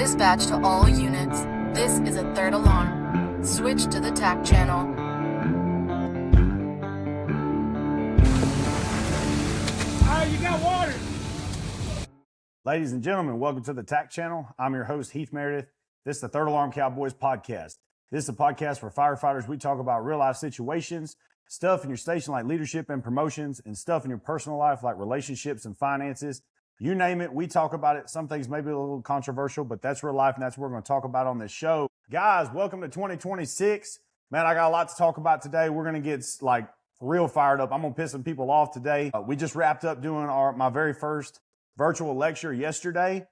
Dispatch to all units. This is a third alarm. Switch to the TAC channel. You got water. Ladies and gentlemen, welcome to the TAC channel. I'm your host, Heath Meredith. This is the Third Alarm Cowboys podcast. This is a podcast for firefighters. We talk about real life situations, stuff in your station like leadership and promotions, and stuff in your personal life like relationships and finances. You name it, we talk about it. Some things may be a little controversial, but that's real life, and that's what we're going to talk about on this show. Guys, welcome to 2026. Man, I got a lot to talk about today. We're going to get real fired up. I'm going to piss some people off today. We just wrapped up doing my very first virtual lecture yesterday.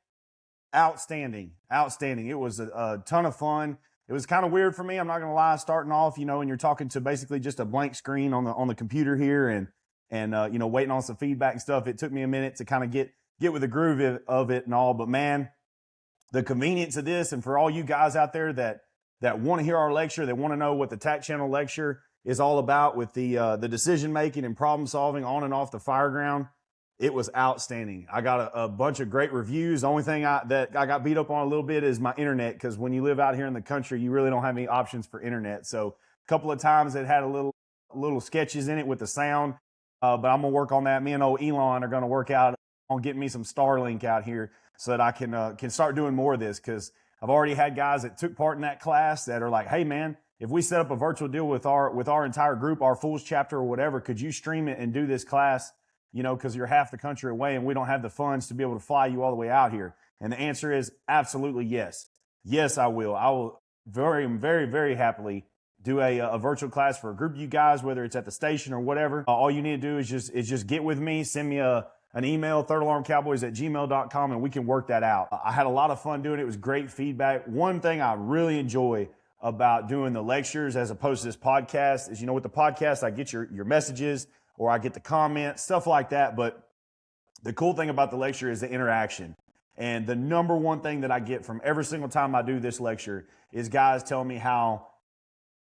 Outstanding. It was a ton of fun. It was kind of weird for me. I'm not going to lie, starting off, and you're talking to basically just a blank screen on the computer here and waiting on some feedback and stuff. It took me a minute to kind of get with the groove of it and all, but man, the convenience of this, and for all you guys out there that want to hear our lecture, that want to know what the TAC channel lecture is all about with the decision making and problem solving on and off the fire ground. It was outstanding. I got a bunch of great reviews. The only thing that I got beat up on a little bit is my internet, because when you live out here in the country, you really don't have any options for internet. So a couple of times it had a little sketches in it with the sound, but I'm gonna work on that. Me and old Elon are gonna work out on getting me some Starlink out here so that I can start doing more of this, because I've already had guys that took part in that class that are like, hey man, if we set up a virtual deal with our entire group, our Fools chapter or whatever, could you stream it and do this class? Because you're half the country away and we don't have the funds to be able to fly you all the way out here. And the answer is absolutely yes. Yes, I will. I will very, very, very happily do a virtual class for a group of you guys, whether it's at the station or whatever. All you need to do is just get with me, send me an email, thirdalarmcowboys@gmail.com, and we can work that out. I had a lot of fun doing it. It was great feedback. One thing I really enjoy about doing the lectures as opposed to this podcast is, with the podcast, I get your messages or I get the comments, stuff like that. But the cool thing about the lecture is the interaction. And the number one thing that I get from every single time I do this lecture is guys telling me how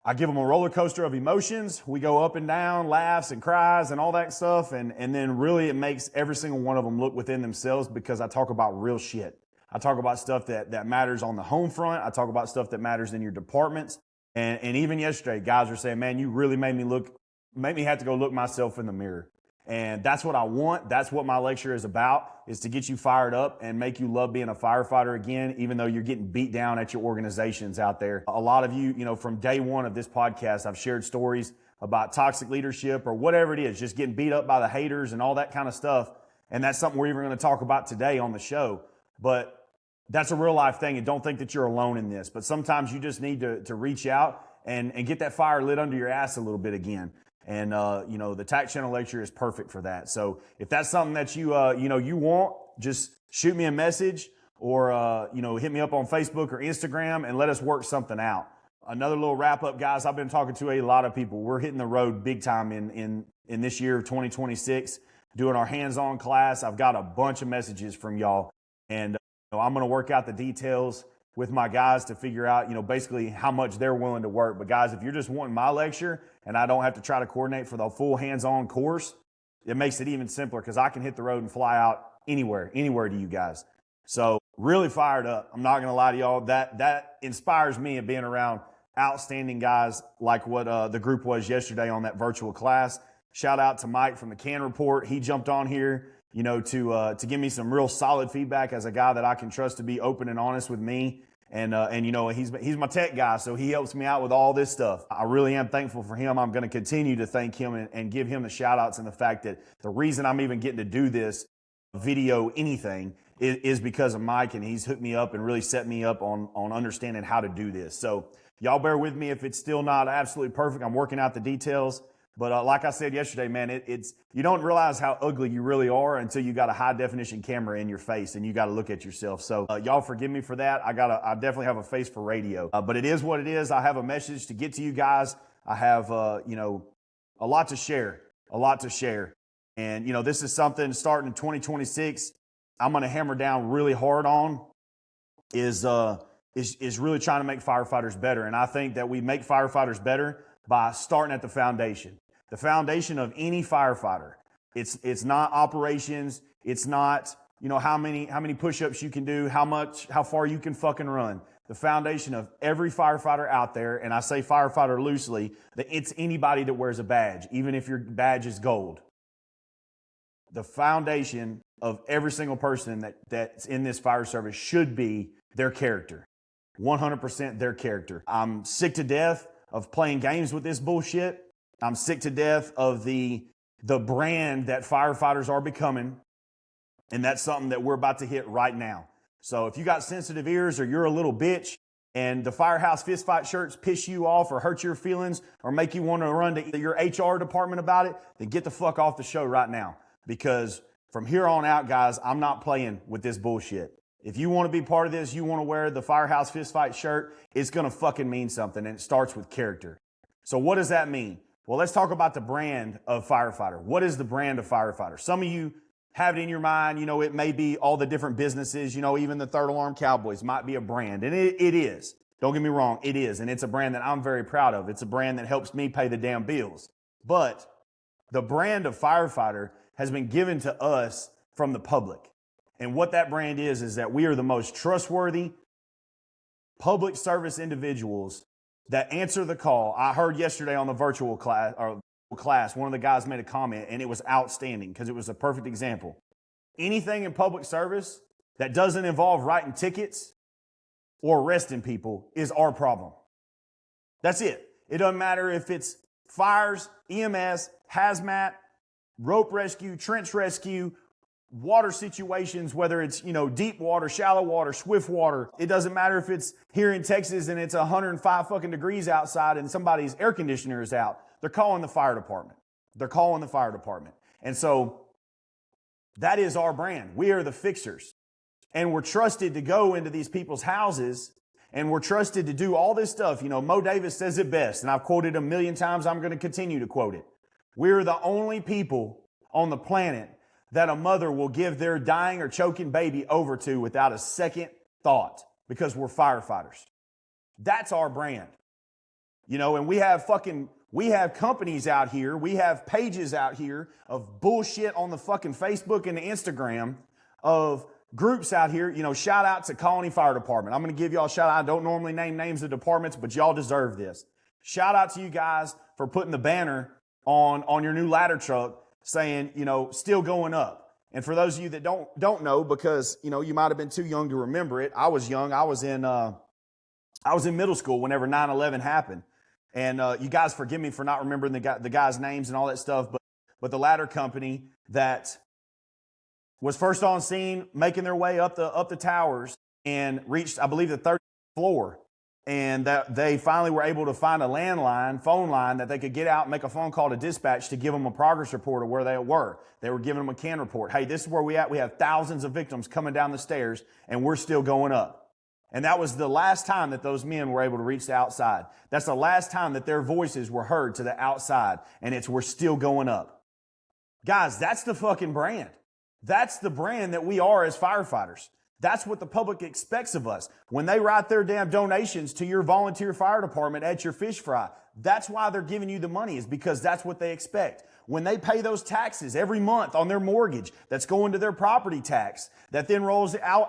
I give them a roller coaster of emotions. We go up and down, laughs and cries and all that stuff. And then really it makes every single one of them look within themselves, because I talk about real shit. I talk about stuff that matters on the home front. I talk about stuff that matters in your departments. And even yesterday, guys are saying, man, you really made me have to go look myself in the mirror. And that's what I want. That's what my lecture is about, is to get you fired up and make you love being a firefighter again, even though you're getting beat down at your organizations out there. A lot of you, from day one of this podcast, I've shared stories about toxic leadership or whatever it is, just getting beat up by the haters and all that kind of stuff. And that's something we're even going to talk about today on the show. But that's a real life thing, and don't think that you're alone in this. But sometimes you just need to reach out and get that fire lit under your ass a little bit again. And, the TAC channel lecture is perfect for that. So if that's something that you want, just shoot me a message or, hit me up on Facebook or Instagram and let us work something out. Another little wrap up, guys. I've been talking to a lot of people. We're hitting the road big time in this year of 2026, doing our hands-on class. I've got a bunch of messages from y'all, and I'm going to work out the details with my guys to figure out, basically how much they're willing to work. But guys, if you're just wanting my lecture and I don't have to try to coordinate for the full hands-on course, it makes it even simpler, because I can hit the road and fly out anywhere to you guys. So really fired up. I'm not going to lie to y'all. That inspires me of being around outstanding guys like what the group was yesterday on that virtual class. Shout out to Mike from the Can Report. He jumped on here, to give me some real solid feedback as a guy that I can trust to be open and honest with me. And he's my tech guy, so he helps me out with all this stuff. I really am thankful for him. I'm going to continue to thank him and give him the shout outs, and the fact that the reason I'm even getting to do this video anything is because of Mike, and he's hooked me up and really set me up on understanding how to do this. So y'all bear with me if it's still not absolutely perfect. I'm working out the details. But like I said yesterday, man, it's you don't realize how ugly you really are until you got a high definition camera in your face and you got to look at yourself. So y'all forgive me for that. I definitely have a face for radio, but it is what it is. I have a message to get to you guys. I have a lot to share, And this is something starting in 2026. I'm going to hammer down really hard on is really trying to make firefighters better. And I think that we make firefighters better by starting at the foundation. The foundation of any firefighter. It's not operations. It's not you know, how many push-ups you can do, how far you can fucking run. The foundation of every firefighter out there, and I say firefighter loosely, that it's anybody that wears a badge, even if your badge is gold. The foundation of every single person that's in this fire service should be their character. 100% their character. I'm sick to death of playing games with this bullshit. I'm sick to death of the brand that firefighters are becoming. And that's something that we're about to hit right now. So if you got sensitive ears or you're a little bitch and the Firehouse fist fight shirts piss you off or hurt your feelings or make you want to run to your HR department about it, then get the fuck off the show right now. Because from here on out, guys, I'm not playing with this bullshit. If you want to be part of this, you want to wear the Firehouse fist fight shirt, it's going to fucking mean something. And it starts with character. So what does that mean? Well, let's talk about the brand of firefighter. What is the brand of firefighter? Some of you have it in your mind, you know, it may be all the different businesses, you know, even the Third Alarm Cowboys might be a brand. And it is. Don't get me wrong, it is. And it's a brand that I'm very proud of. It's a brand that helps me pay the damn bills. But the brand of firefighter has been given to us from the public. And what that brand is that we are the most trustworthy public service individuals that answer the call. I heard yesterday on the virtual class, one of the guys made a comment and it was outstanding because it was a perfect example. Anything in public service that doesn't involve writing tickets or arresting people is our problem. That's it. It doesn't matter if it's fires, EMS, hazmat, rope rescue, trench rescue, water situations, whether it's, you know, deep water, shallow water, swift water. It doesn't matter if it's here in Texas and it's 105 fucking degrees outside and somebody's air conditioner is out. They're calling the fire department. They're calling the fire department. And so that is our brand. We are the fixers. And we're trusted to go into these people's houses and we're trusted to do all this stuff. You know, Mo Davis says it best, and I've quoted it a million times. I'm going to continue to quote it. We're the only people on the planet that a mother will give their dying or choking baby over to without a second thought because we're firefighters. That's our brand. You know, and we have companies out here, we have pages out here of bullshit on the fucking Facebook and the Instagram of groups out here. You know, shout out to Colony Fire Department. I'm going to give y'all a shout out. I don't normally name names of departments, but y'all deserve this. Shout out to you guys for putting the banner on your new ladder truck saying, you know, still going up. And for those of you that don't know, because, you know, you might have been too young to remember it. I was young. I was in middle school whenever 9/11 happened. And you guys forgive me for not remembering the guys' names and all that stuff. But the ladder company that was first on scene, making their way up the towers and reached, I believe, the 30th floor. And that they finally were able to find a phone line that they could get out and make a phone call to dispatch to give them a progress report of where they were. They were giving them a CAN report. Hey, this is where we at. We have thousands of victims coming down the stairs and we're still going up. And that was the last time that those men were able to reach the outside. That's the last time that their voices were heard to the outside. And we're still going up. Guys, that's the fucking brand. That's the brand that we are as firefighters. That's what the public expects of us. When they write their damn donations to your volunteer fire department at your fish fry, that's why they're giving you the money, is because that's what they expect. When they pay those taxes every month on their mortgage, that's going to their property tax, that then rolls al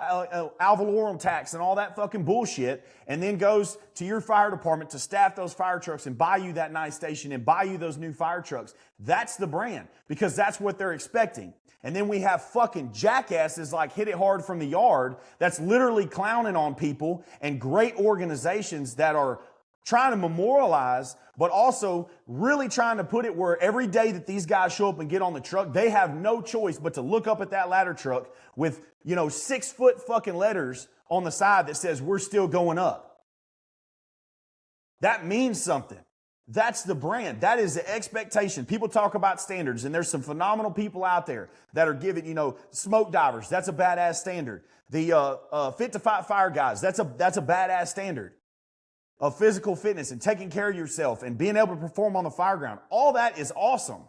valorum tax and all that fucking bullshit, and then goes to your fire department to staff those fire trucks and buy you that nice station and buy you those new fire trucks. That's the brand, because that's what they're expecting. And then we have fucking jackasses like Hit It Hard from the Yard that's literally clowning on people, and great organizations that are trying to memorialize, but also really trying to put it where every day that these guys show up and get on the truck, they have no choice but to look up at that ladder truck with, 6-foot fucking letters on the side that says, "We're still going up." That means something. That's the brand. That is the expectation. People talk about standards, and there's some phenomenal people out there that are giving, smoke divers. That's a badass standard. The fit to fight fire guys. That's a badass standard of physical fitness and taking care of yourself and being able to perform on the fire ground. All that is awesome.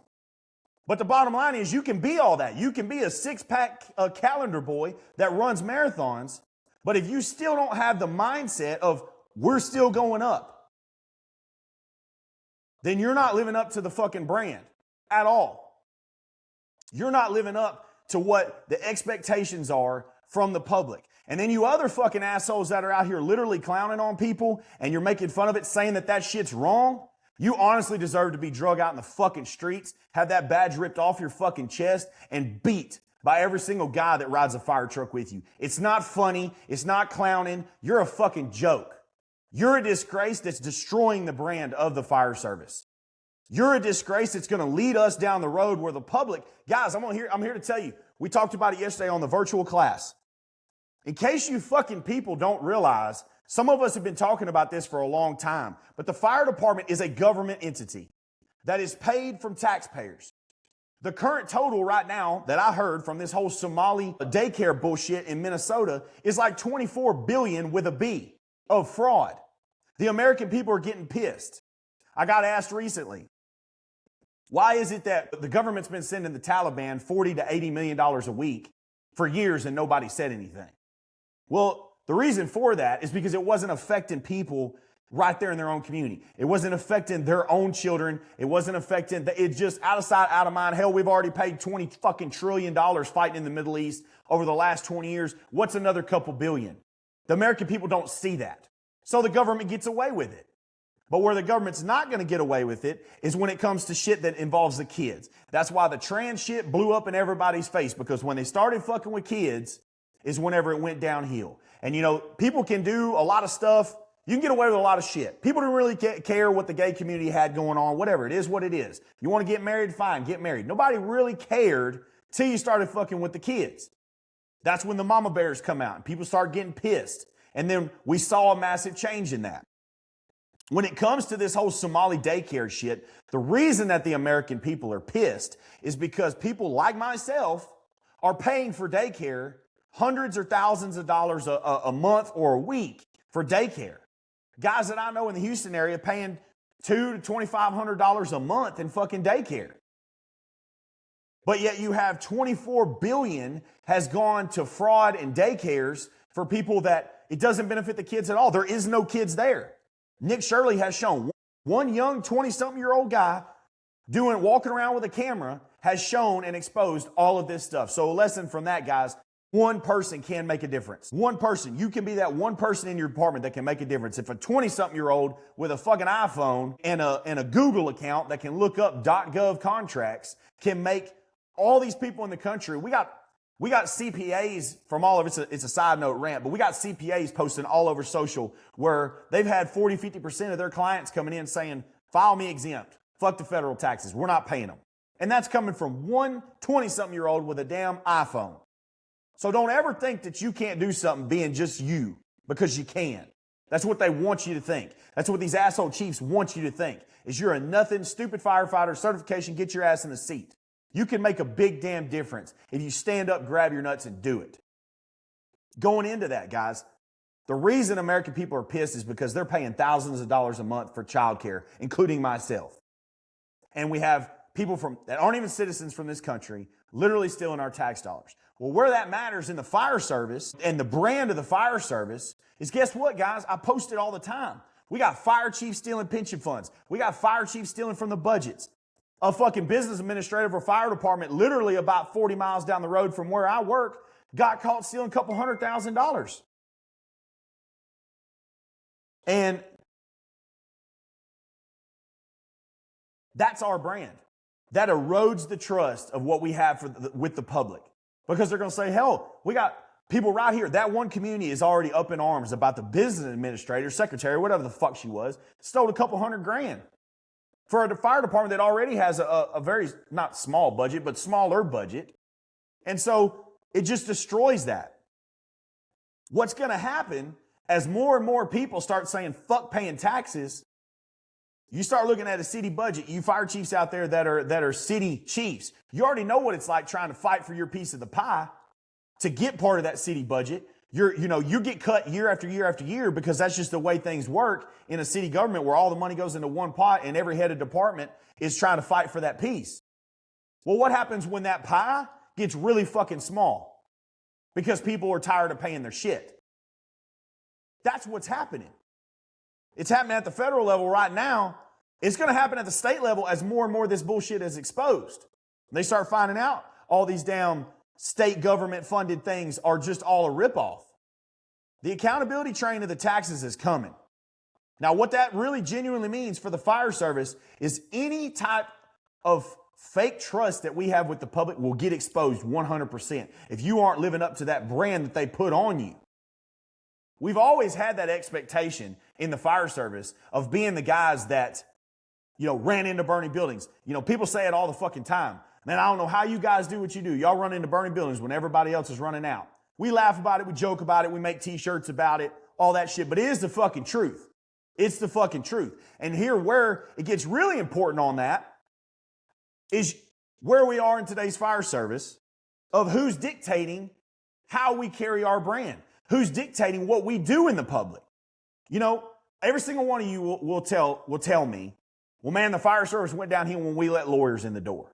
But the bottom line is you can be all that. You can be a six-pack calendar boy that runs marathons, but if you still don't have the mindset of we're still going up, then you're not living up to the fucking brand at all. You're not living up to what the expectations are from the public. And then you other fucking assholes that are out here literally clowning on people and you're making fun of it, saying that that shit's wrong. You honestly deserve to be drug out in the fucking streets, have that badge ripped off your fucking chest, and beat by every single guy that rides a fire truck with you. It's not funny. It's not clowning. You're a fucking joke. You're a disgrace that's destroying the brand of the fire service. You're a disgrace that's going to lead us down the road where the public, guys, I'm here to tell you, we talked about it yesterday on the virtual class. In case you fucking people don't realize, some of us have been talking about this for a long time, but the fire department is a government entity that is paid from taxpayers. The current total right now that I heard from this whole Somali daycare bullshit in Minnesota is like 24 billion with a B of fraud. The American people are getting pissed. I got asked recently, why is it that the government's been sending the Taliban $40 to $80 million a week for years and nobody said anything? Well, the reason for that is because it wasn't affecting people right there in their own community. It wasn't affecting their own children. It wasn't affecting, it's just out of sight, out of mind. Hell, we've already paid $20 fucking trillion fighting in the Middle East over the last 20 years. What's another couple billion? The American people don't see that. So the government gets away with it. But where the government's not going to get away with it is when it comes to shit that involves the kids. That's why the trans shit blew up in everybody's face, because when they started fucking with kids is whenever it went downhill. And you know, people can do a lot of stuff. You can get away with a lot of shit. People don't really care what the gay community had going on, whatever. It is what it is. You want to get married? Fine, get married. Nobody really cared till you started fucking with the kids. That's when the mama bears come out and people start getting pissed. And then we saw a massive change in that. When it comes to this whole Somali daycare shit, the reason that the American people are pissed is because people like myself are paying for daycare hundreds or thousands of dollars a month or a week for daycare. Guys that I know in the Houston area paying $200 to $2,500 a month in fucking daycare. But yet you have 24 billion has gone to fraud and daycares for people that it doesn't benefit the kids at all. There is no kids there. Nick Shirley has shown one young 20-something-year-old guy walking around with a camera has shown and exposed all of this stuff. So a lesson from that, guys, one person can make a difference. One person. You can be that one person in your department that can make a difference. If a 20-something-year-old with a fucking iPhone and a Google account that can look up .gov contracts can make all these people in the country, we got CPAs from all over, it's a side note rant, but we got CPAs posting all over social where they've had 40, 50% of their clients coming in saying, file me exempt. Fuck the federal taxes. We're not paying them. And that's coming from one 20-something-year-old with a damn iPhone. So don't ever think that you can't do something being just you, because you can. That's what they want you to think. That's what these asshole chiefs want you to think, is you're a nothing, stupid firefighter, certification, get your ass in the seat. You can make a big damn difference if you stand up, grab your nuts, and do it. Going into that, guys, the reason American people are pissed is because they're paying thousands of dollars a month for childcare, including myself. And we have people that aren't even citizens from this country literally stealing our tax dollars. Well, where that matters in the fire service and the brand of the fire service is, guess what, guys? I post it all the time. We got fire chiefs stealing pension funds. We got fire chiefs stealing from the budgets. A fucking business administrator for a fire department literally about 40 miles down the road from where I work got caught stealing a couple $100,000. And that's our brand. That erodes the trust of what we have with the public. Because they're going to say, hell, we got people right here. That one community is already up in arms about the business administrator, secretary, whatever the fuck she was, stole a couple $100,000. For a fire department that already has a very, not small budget, but smaller budget. And so it just destroys that. What's going to happen as more and more people start saying, fuck paying taxes, you start looking at a city budget, you fire chiefs out there that are city chiefs. You already know what it's like trying to fight for your piece of the pie to get part of that city budget. You get cut year after year after year because that's just the way things work in a city government where all the money goes into one pot and every head of department is trying to fight for that piece. Well, what happens when that pie gets really fucking small? Because people are tired of paying their shit. That's what's happening. It's happening at the federal level right now. It's going to happen at the state level as more and more of this bullshit is exposed. They start finding out all these damn state government funded things are just all a ripoff. The accountability train of the taxes is coming. Now, what that really genuinely means for the fire service is any type of fake trust that we have with the public will get exposed 100% if you aren't living up to that brand that they put on you. We've always had that expectation in the fire service of being the guys that, ran into burning buildings. People say it all the fucking time. Man, I don't know how you guys do what you do. Y'all run into burning buildings when everybody else is running out. We laugh about it. We joke about it. We make t-shirts about it, all that shit. But it is the fucking truth. It's the fucking truth. And here where it gets really important on that is where we are in today's fire service of who's dictating how we carry our brand, who's dictating what we do in the public. Every single one of you will tell me, well, man, the fire service went downhill when we let lawyers in the door.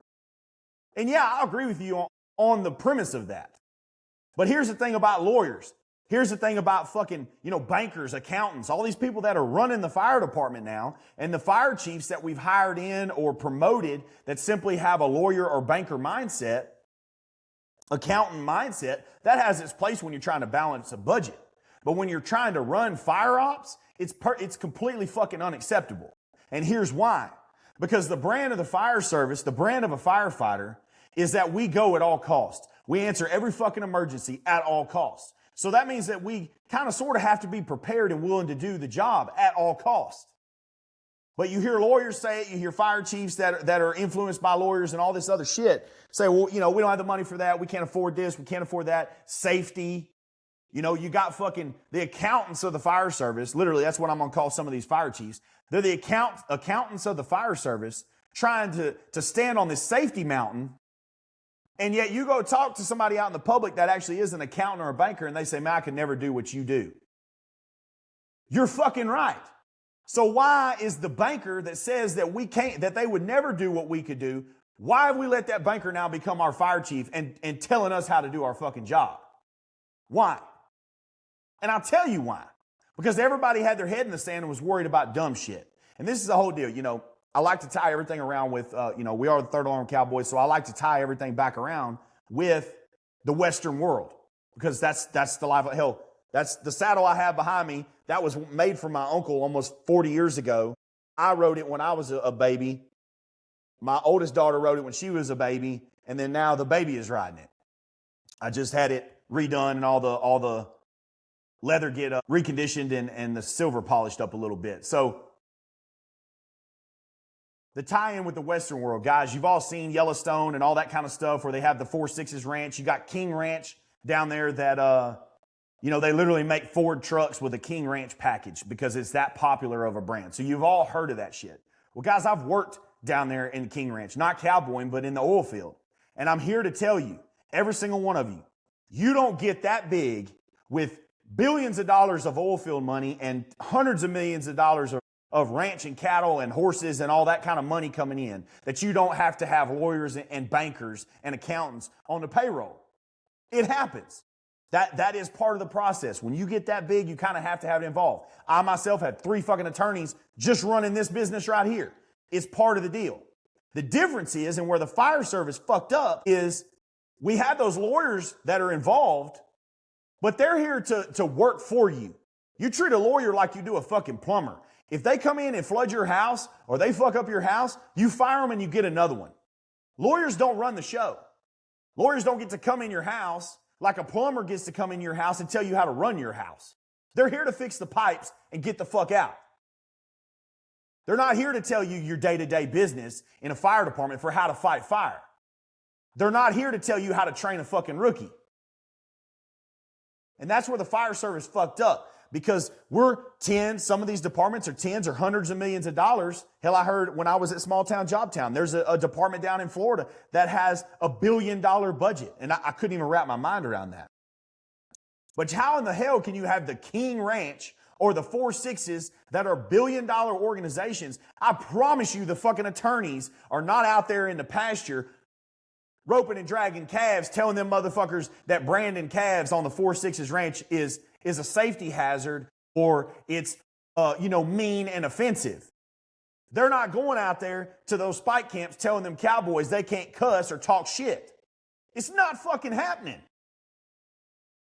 And yeah, I agree with you on the premise of that. But here's the thing about lawyers. Here's the thing about fucking, bankers, accountants, all these people that are running the fire department now, and the fire chiefs that we've hired in or promoted that simply have a lawyer or banker mindset, accountant mindset, that has its place when you're trying to balance a budget. But when you're trying to run fire ops, it's completely fucking unacceptable. And here's why. Because the brand of the fire service, the brand of a firefighter, is that we go at all costs. We answer every fucking emergency at all costs. So that means that we kind of sort of have to be prepared and willing to do the job at all costs. But you hear lawyers say it, you hear fire chiefs that are influenced by lawyers and all this other shit say, well, we don't have the money for that. We can't afford this. We can't afford that. Safety. You got fucking the accountants of the fire service. Literally, that's what I'm going to call some of these fire chiefs. They're the accountants of the fire service trying to stand on this safety mountain. And yet you go talk to somebody out in the public that actually is an accountant or a banker and they say, man, I could never do what you do. You're fucking right. So why is the banker that says that they would never do what we could do, why have we let that banker now become our fire chief and telling us how to do our fucking job? Why? And I'll tell you why. Because everybody had their head in the sand and was worried about dumb shit. And this is the whole deal. I like to tie everything around with, we are the Third Alarm Cowboys, so I like to tie everything back around with the Western world because that's the life of hell. That's the saddle I have behind me. That was made for my uncle almost 40 years ago. I rode it when I was a baby. My oldest daughter rode it when she was a baby, and then now the baby is riding it. I just had it redone and all the leather get reconditioned and the silver polished up a little bit. So the tie-in with the Western world, guys, you've all seen Yellowstone and all that kind of stuff where they have the 4.6s ranch. You got King Ranch down there that, they literally make Ford trucks with a King Ranch package because it's that popular of a brand. So you've all heard of that shit. Well, guys, I've worked down there in King Ranch, not cowboying, but in the oil field. And I'm here to tell you, every single one of you, you don't get that big with billions of dollars of oil field money and hundreds of millions of dollars of ranch and cattle and horses and all that kind of money coming in, that you don't have to have lawyers and bankers and accountants on the payroll. It happens. That is part of the process. When you get that big, you kind of have to have it involved. I myself had 3 fucking attorneys just running this business right here. It's part of the deal. The difference is, and where the fire service fucked up, is we have those lawyers that are involved, but they're here to work for you. You treat a lawyer like you do a fucking plumber. If they come in and flood your house or they fuck up your house, you fire them and you get another one. Lawyers don't run the show. Lawyers don't get to come in your house like a plumber gets to come in your house and tell you how to run your house. They're here to fix the pipes and get the fuck out. They're not here to tell you your day-to-day business in a fire department for how to fight fire. They're not here to tell you how to train a fucking rookie. And that's where the fire service fucked up. Because some of these departments are tens or hundreds of millions of dollars. Hell, I heard when I was at Small Town Job Town, there's a department down in Florida that has $1 billion budget. And I couldn't even wrap my mind around that. But how in the hell can you have the King Ranch or the 4.6s that are $1 billion organizations? I promise you the fucking attorneys are not out there in the pasture roping and dragging calves, telling them motherfuckers that branding calves on the 4.6s ranch is a safety hazard or it's, mean and offensive. They're not going out there to those spike camps telling them cowboys they can't cuss or talk shit. It's not fucking happening.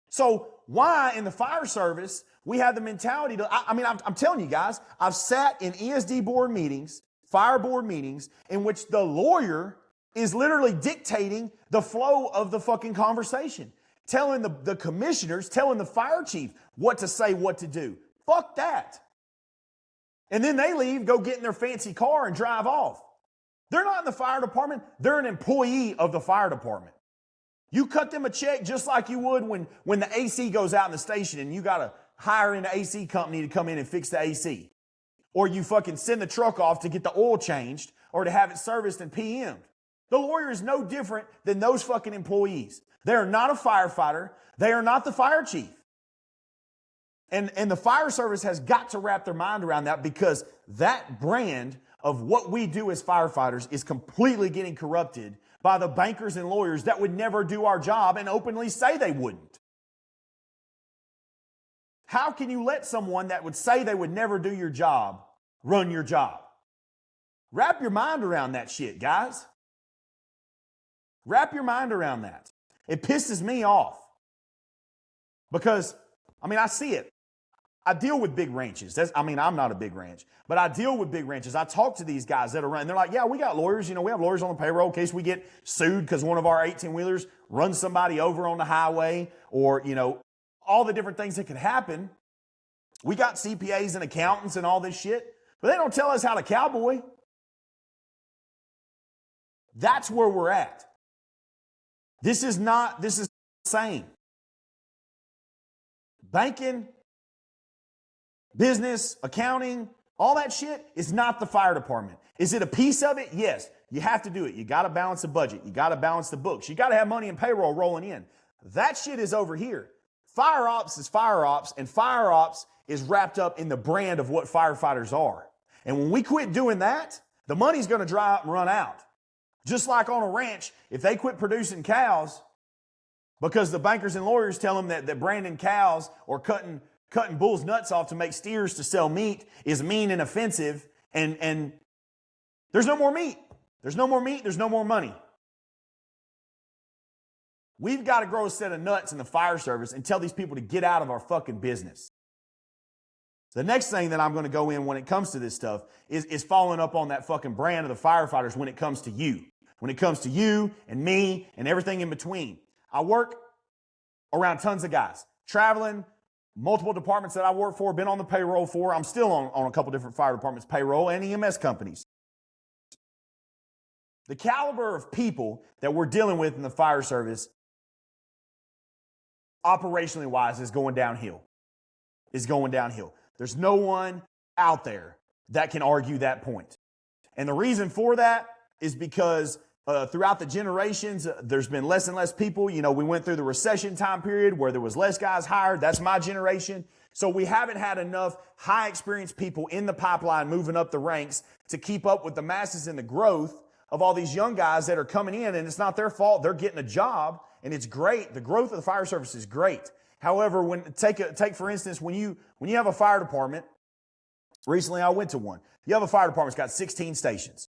So why in the fire service we have the mentality to, I'm telling you guys, I've sat in ESD board meetings, fire board meetings, in which the lawyer is literally dictating the flow of the fucking conversation, telling the commissioners, telling the fire chief what to say, what to do. Fuck that. And then they leave, go get in their fancy car and drive off. They're not in the fire department. They're an employee of the fire department. You cut them a check just like you would when the AC goes out in the station and you got to hire an AC company to come in and fix the AC. Or you fucking send the truck off to get the oil changed or to have it serviced and PM'd. The lawyer is no different than those fucking employees. They are not a firefighter. They are not the fire chief. And the fire service has got to wrap their mind around that, because that brand of what we do as firefighters is completely getting corrupted by the bankers and lawyers that would never do our job and openly say they wouldn't. How can you let someone that would say they would never do your job run your job? Wrap your mind around that shit, guys. Wrap your mind around that. It pisses me off because, I see it. I deal with big ranches. I'm not a big ranch, but I deal with big ranches. I talk to these guys that are running. They're like, yeah, we got lawyers. We have lawyers on the payroll in case we get sued because one of our 18-wheelers runs somebody over on the highway, or, all the different things that could happen. We got CPAs and accountants and all this shit, but they don't tell us how to cowboy. That's where we're at. This is insane. Banking, business, accounting, all that shit is not the fire department. Is it a piece of it? Yes. You have to do it. You got to balance the budget. You got to balance the books. You got to have money and payroll rolling in. That shit is over here. Fire ops is fire ops, and fire ops is wrapped up in the brand of what firefighters are. And when we quit doing that, the money's going to dry up and run out. Just like on a ranch, if they quit producing cows because the bankers and lawyers tell them that branding cows or cutting bulls' nuts off to make steers to sell meat is mean and offensive, and there's no more meat. There's no more meat. There's no more money. We've got to grow a set of nuts in the fire service and tell these people to get out of our fucking business. The next thing that I'm going to go in when it comes to this stuff is following up on that fucking brand of the firefighters when it comes to you. When it comes to you and me and everything in between. I work around tons of guys, traveling, multiple departments that I work for, been on the payroll for. I'm still on a couple different fire departments' payroll and EMS companies. The caliber of people that we're dealing with in the fire service, operationally wise, is going downhill. There's no one out there that can argue that point. And the reason for that is because throughout the generations, there's been less and less people. We went through the recession time period where there was less guys hired. That's my generation. So we haven't had enough high experienced people in the pipeline moving up the ranks to keep up with the masses and the growth of all these young guys that are coming in, and it's not their fault. They're getting a job, and it's great. The growth of the fire service is great. However, take for instance, when you have a fire department, recently I went to one. You have a fire department that's got 16 stations.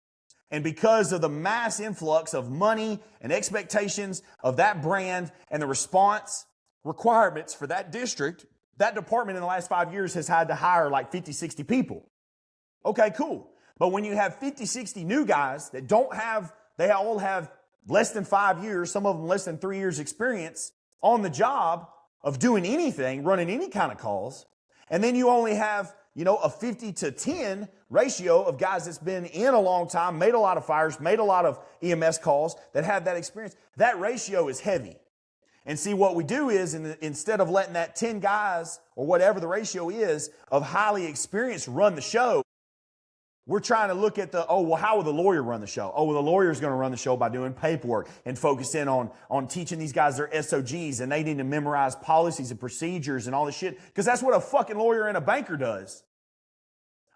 And because of the mass influx of money and expectations of that brand and the response requirements for that district, that department in the last 5 years has had to hire like 50, 60 people. Okay, cool. But when you have 50, 60 new guys that they all have less than 5 years, some of them less than 3 years experience on the job of doing anything, running any kind of calls, and then you only have, a 50 to 10 ratio of guys that's been in a long time, made a lot of fires, made a lot of EMS calls, that have that experience, that ratio is heavy. And see, what we do is, instead of letting that 10 guys, or whatever the ratio is, of highly experienced run the show, we're trying to look at how will the lawyer run the show? Oh, well, the lawyer's going to run the show by doing paperwork and focus in on teaching these guys their SOGs, and they need to memorize policies and procedures and all this shit, because that's what a fucking lawyer and a banker does.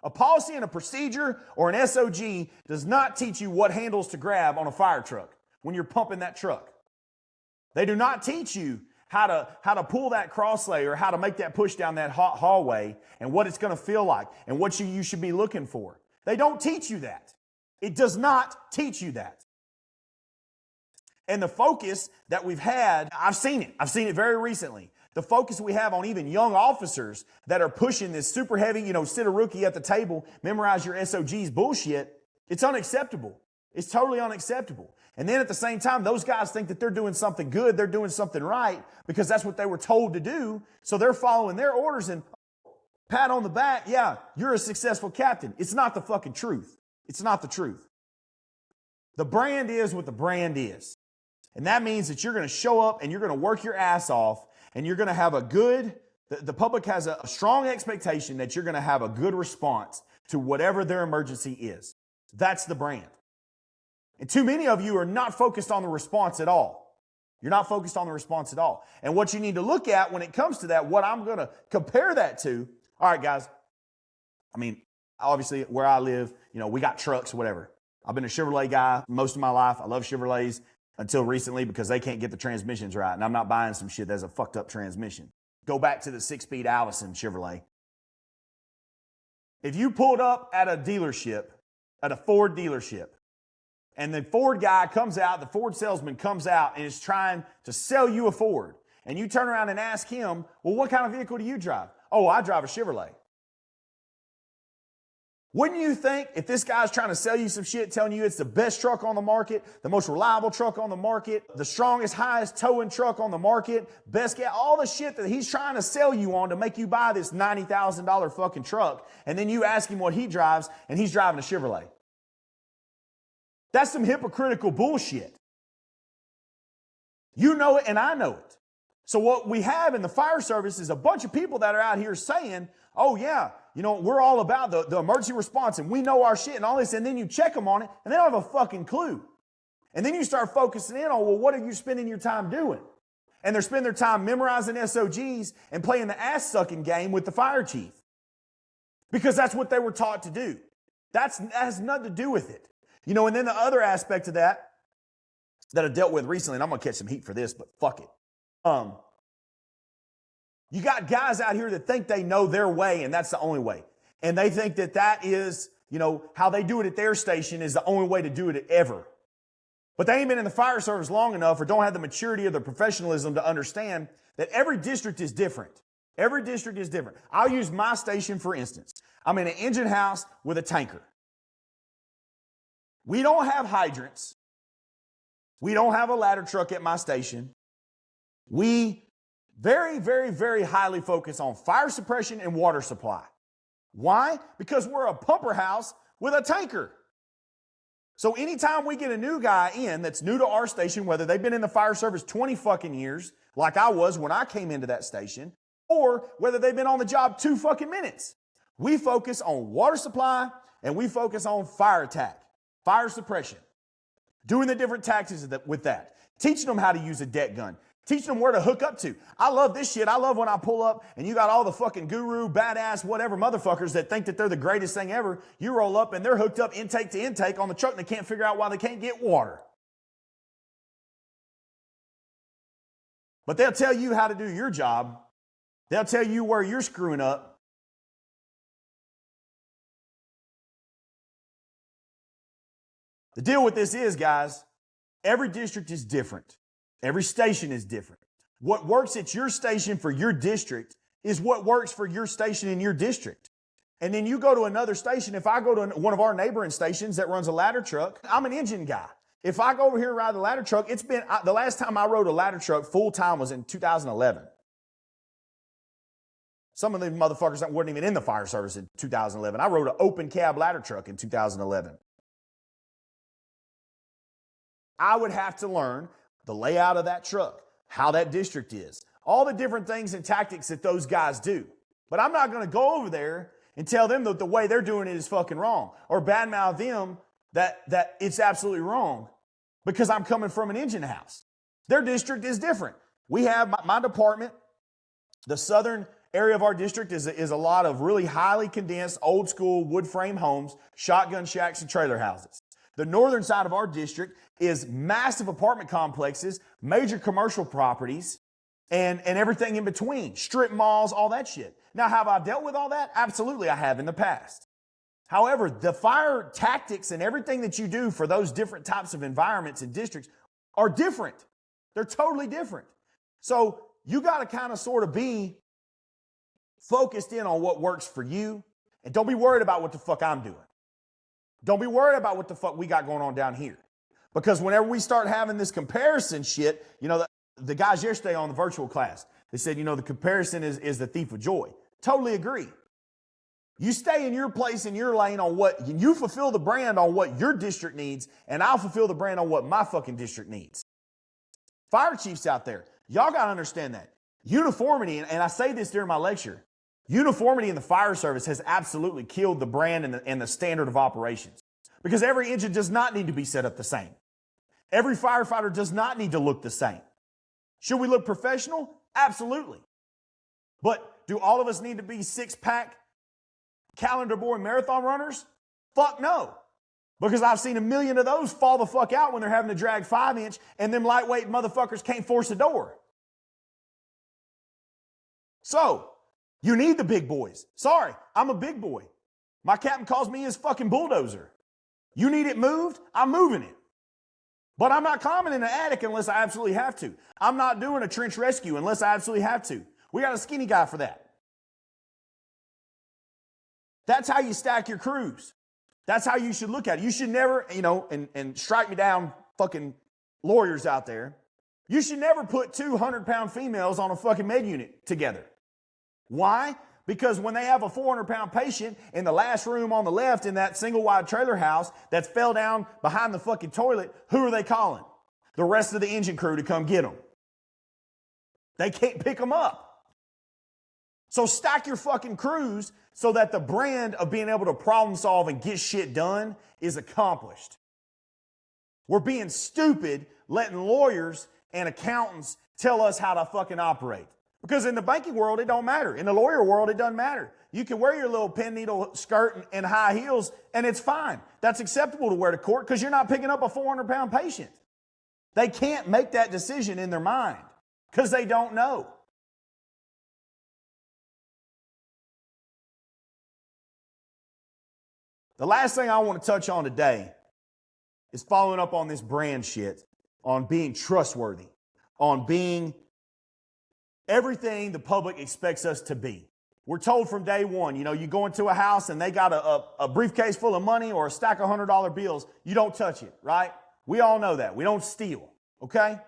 A policy and a procedure or an SOG does not teach you what handles to grab on a fire truck when you're pumping that truck. They do not teach you how to pull that cross lay or how to make that push down that hot hallway and what it's going to feel like and what you should be looking for. They don't teach you that. It does not teach you that. And the focus that we've had, I've seen it very recently. The focus we have on even young officers that are pushing this super heavy, sit a rookie at the table, memorize your SOGs bullshit. It's unacceptable. It's totally unacceptable. And then at the same time, those guys think that they're doing something good. They're doing something right because that's what they were told to do. So they're following their orders and pat on the back. Yeah, you're a successful captain. It's not the fucking truth. It's not the truth. The brand is what the brand is. And that means that you're going to show up and you're going to work your ass off and you're going to have the public has a strong expectation that you're going to have a good response to whatever their emergency is. That's the brand. And too many of you are not focused on the response at all. You're not focused on the response at all. And what you need to look at when it comes to that, what I'm going to compare that to, all right, guys, obviously where I live, we got trucks, whatever. I've been a Chevrolet guy most of my life. I love Chevrolets until recently because they can't get the transmissions right. And I'm not buying some shit that's a fucked up transmission. Go back to the 6-speed Allison Chevrolet. If you pulled up at a dealership, at a Ford dealership, and the Ford guy comes out, the Ford salesman comes out and is trying to sell you a Ford, and you turn around and ask him, well, what kind of vehicle do you drive? Oh, I drive a Chevrolet. Wouldn't you think if this guy's trying to sell you some shit, telling you it's the best truck on the market, the most reliable truck on the market, the strongest, highest towing truck on the market, best gas, all the shit that he's trying to sell you on to make you buy this $90,000 fucking truck, and then you ask him what he drives, and he's driving a Chevrolet. That's some hypocritical bullshit. You know it and I know it. So what we have in the fire service is a bunch of people that are out here saying, oh yeah, we're all about the emergency response and we know our shit and all this, and then you check them on it and they don't have a fucking clue. And then you start focusing in on, well, what are you spending your time doing? And they're spending their time memorizing SOGs and playing the ass-sucking game with the fire chief. Because that's what they were taught to do. That has nothing to do with it. And then the other aspect of that I dealt with recently, and I'm going to catch some heat for this, but fuck it. You got guys out here that think they know their way and that's the only way. And they think that is, how they do it at their station is the only way to do it ever. But they ain't been in the fire service long enough or don't have the maturity or the professionalism to understand that every district is different. Every district is different. I'll use my station for instance. I'm in an engine house with a tanker. We don't have hydrants. We don't have a ladder truck at my station. We very, very, very highly focus on fire suppression and water supply. Why? Because we're a pumper house with a tanker. So anytime we get a new guy in that's new to our station, whether they've been in the fire service 20 fucking years, like I was when I came into that station, or whether they've been on the job 2 fucking minutes, we focus on water supply and we focus on fire attack. Fire suppression. Doing the different tactics with that. Teaching them how to use a deck gun. Teaching them where to hook up to. I love this shit. I love when I pull up and you got all the fucking guru, badass, whatever motherfuckers that think that they're the greatest thing ever. You roll up and they're hooked up intake to intake on the truck and they can't figure out why they can't get water. But they'll tell you how to do your job. They'll tell you where you're screwing up. The deal with this is, guys, every district is different. Every station is different. What works at your station for your district is what works for your station in your district. And then you go to another station. If I go to one of our neighboring stations that runs a ladder truck, I'm an engine guy. If I go over here and ride the ladder truck, the last time I rode a ladder truck full time was in 2011. Some of the motherfuckers that weren't even in the fire service in 2011. I rode an open cab ladder truck in 2011. I would have to learn the layout of that truck, how that district is, all the different things and tactics that those guys do. But I'm not going to go over there and tell them that the way they're doing it is fucking wrong or badmouth them that it's absolutely wrong because I'm coming from an engine house. Their district is different. We have my department, the southern area of our district is a lot of really highly condensed, old school wood frame homes, shotgun shacks, and trailer houses. The northern side of our district is massive apartment complexes, major commercial properties, and everything in between, strip malls, all that shit. Now, have I dealt with all that? Absolutely, I have in the past. However, the fire tactics and everything that you do for those different types of environments and districts are different. They're totally different. So you got to kind of sort of be focused in on what works for you, and don't be worried about what the fuck I'm doing. Don't be worried about what the fuck we got going on down here. Because whenever we start having this comparison shit, you know, the guys yesterday on the virtual class, they said, you know, the comparison is the thief of joy. Totally agree. You stay in your place, in your lane on what, you fulfill the brand on what your district needs, and I'll fulfill the brand on what my fucking district needs. Fire chiefs out there, y'all got to understand that. Uniformity, and I say this during my lecture, uniformity in the fire service has absolutely killed the brand and the standard of operations. Because every engine does not need to be set up the same. Every firefighter does not need to look the same. Should we look professional? Absolutely. But do all of us need to be six-pack calendar boy marathon runners? Fuck no. Because I've seen a million of those fall the fuck out when they're having to drag 5-inch and them lightweight motherfuckers can't force a door. So, you need the big boys. Sorry, I'm a big boy. My captain calls me his fucking bulldozer. You need it moved? I'm moving it. But I'm not climbing in an attic unless I absolutely have to. I'm not doing a trench rescue unless I absolutely have to. We got a skinny guy for that. That's how you stack your crews. That's how you should look at it. You should never, you know, and strike me down fucking lawyers out there. You should never put 200-pound females on a fucking med unit together. Why? Because when they have a 400-pound patient in the last room on the left in that single-wide trailer house that's fell down behind the fucking toilet, who are they calling? The rest of the engine crew to come get them. They can't pick them up. So stack your fucking crews so that the brand of being able to problem solve and get shit done is accomplished. We're being stupid letting lawyers and accountants tell us how to fucking operate. Because in the banking world, it don't matter. In the lawyer world, it doesn't matter. You can wear your little pin needle skirt and high heels, and it's fine. That's acceptable to wear to court because you're not picking up a 400-pound patient. They can't make that decision in their mind because they don't know. The last thing I want to touch on today is following up on this brand shit, on being trustworthy, on being everything the public expects us to be. We're told from day one, you know, you go into a house and they got a briefcase full of money or a stack of $100 bills, you don't touch it, right? We all know that. We don't steal, okay?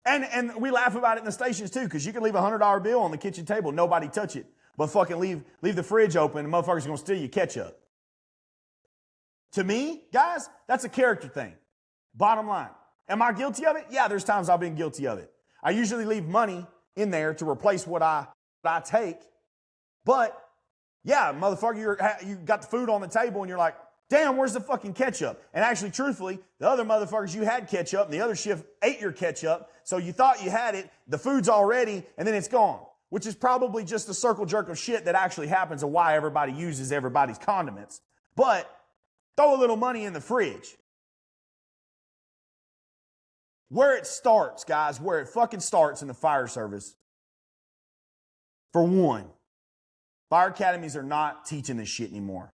And we laugh about it in the stations too, because you can leave a $100 bill on the kitchen table, nobody touch it, but fucking leave the fridge open and motherfuckers are going to steal your ketchup. To me, guys, that's a character thing. Bottom line. Am I guilty of it? Yeah, there's times I've been guilty of it. I usually leave money in there to replace what I take. But, yeah, motherfucker, you got the food on the table and you're like, damn, where's the fucking ketchup? And actually, truthfully, the other motherfuckers, you had ketchup and the other shift ate your ketchup. So you thought you had it, the food's all ready, and then it's gone. Which is probably just a circle jerk of shit that actually happens of why everybody uses everybody's condiments. But throw a little money in the fridge. Where it starts, guys, where it fucking starts in the fire service. For one, fire academies are not teaching this shit anymore.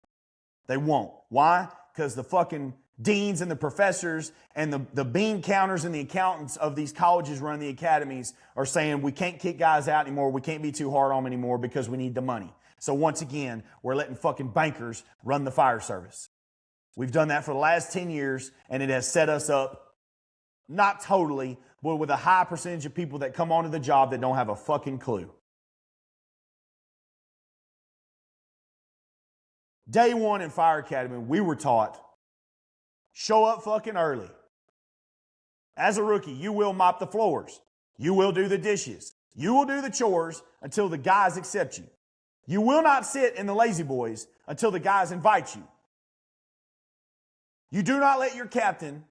They won't. Why? Because the fucking deans and the professors and the bean counters and the accountants of these colleges run the academies are saying we can't kick guys out anymore. We can't be too hard on them anymore because we need the money. So once again, we're letting fucking bankers run the fire service. We've done that for the last 10 years, and it has set us up, not totally, but with a high percentage of people that come onto the job that don't have a fucking clue. Day one in Fire Academy, we were taught, show up fucking early. As a rookie, you will mop the floors. You will do the dishes. You will do the chores until the guys accept you. You will not sit in the lazy boys until the guys invite you. You do not let your captain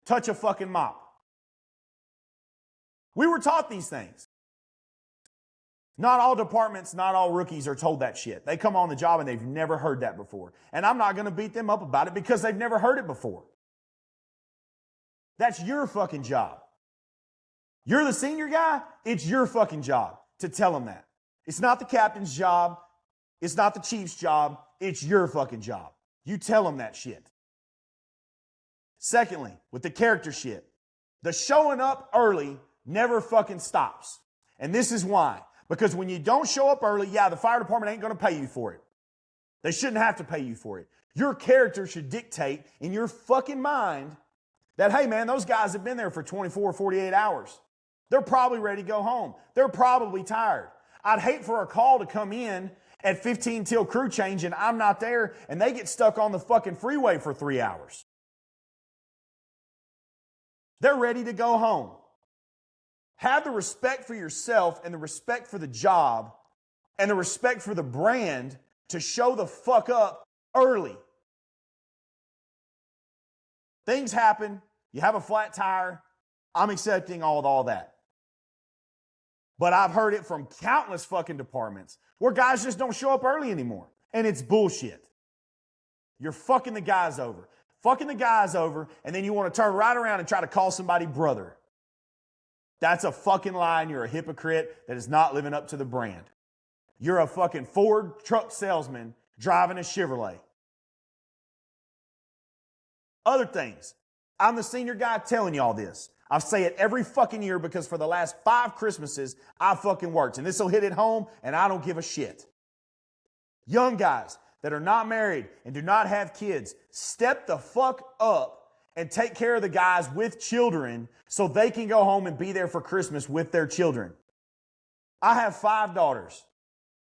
touch a fucking mop. We were taught these things. Not all departments, not all rookies are told that shit. They come on the job and they've never heard that before. And I'm not going to beat them up about it because they've never heard it before. That's your fucking job. You're the senior guy, it's your fucking job to tell them that. It's not the captain's job. It's not the chief's job. It's your fucking job. You tell them that shit. Secondly, with the character shit, The showing up early never fucking stops. And this is why. Because when you don't show up early, yeah, the fire department ain't going to pay you for it. They shouldn't have to pay you for it. Your character should dictate in your fucking mind that, hey man, those guys have been there for 24 or 48 hours. They're probably ready to go home. They're probably tired. I'd hate for a call to come in at 15 till crew change and I'm not there and they get stuck on the fucking freeway for 3 hours. They're ready to go home. Have the respect for yourself and the respect for the job and the respect for the brand to show the fuck up early. Things happen. You have a flat tire. I'm accepting all that. But I've heard it from countless fucking departments where guys just don't show up early anymore. And it's bullshit. You're fucking the guys over. Fucking the guys over, and then you want to turn right around and try to call somebody brother. That's a fucking lie, and you're a hypocrite that is not living up to the brand. You're a fucking Ford truck salesman driving a Chevrolet. Other things. I'm the senior guy telling you all this. I say it every fucking year because for the last 5 Christmases, I fucking worked. And this will hit it home, and I don't give a shit. Young guys that are not married and do not have kids, step the fuck up and take care of the guys with children so they can go home and be there for Christmas with their children. I have 5 daughters.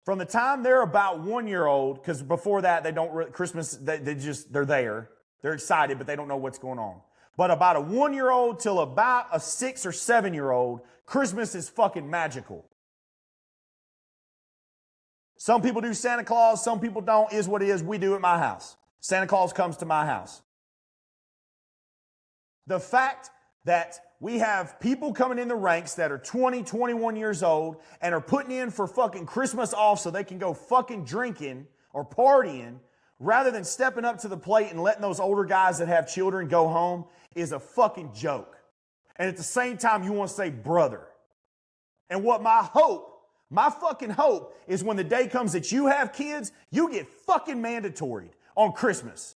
From the time they're about 1 year old, because before that, they don't Christmas, they're there. They're excited, but they don't know what's going on. But about a 1 year old till about a 6 or 7 year old, Christmas is fucking magical. Some people do Santa Claus, some people don't, is what it is. We do at my house. Santa Claus comes to my house. The fact that we have people coming in the ranks that are 20, 21 years old and are putting in for fucking Christmas off so they can go fucking drinking or partying rather than stepping up to the plate and letting those older guys that have children go home is a fucking joke. And at the same time, you want to say brother. And what my fucking hope is when the day comes that you have kids, you get fucking mandatory on Christmas.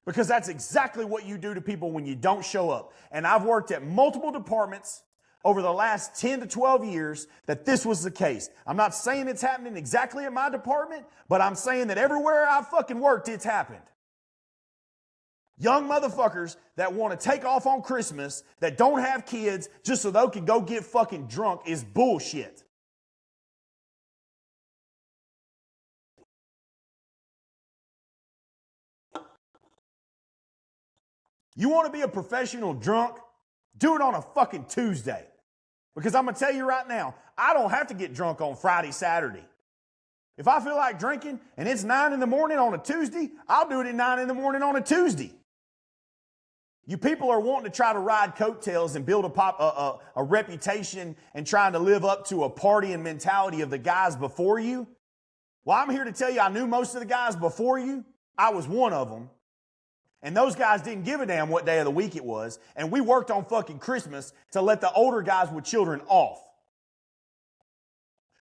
Because that's exactly what you do to people when you don't show up. And I've worked at multiple departments over the last 10 to 12 years that this was the case. I'm not saying it's happening exactly at my department, but I'm saying that everywhere I've fucking worked, it's happened. Young motherfuckers that want to take off on Christmas, that don't have kids, just so they can go get fucking drunk is bullshit. You want to be a professional drunk? Do it on a fucking Tuesday. Because I'm going to tell you right now, I don't have to get drunk on Friday, Saturday. If I feel like drinking and it's 9 in the morning on a Tuesday, I'll do it at 9 in the morning on a Tuesday. You people are wanting to try to ride coattails and build a reputation and trying to live up to a partying mentality of the guys before you. Well, I'm here to tell you I knew most of the guys before you. I was one of them. And those guys didn't give a damn what day of the week it was. And we worked on fucking Christmas to let the older guys with children off.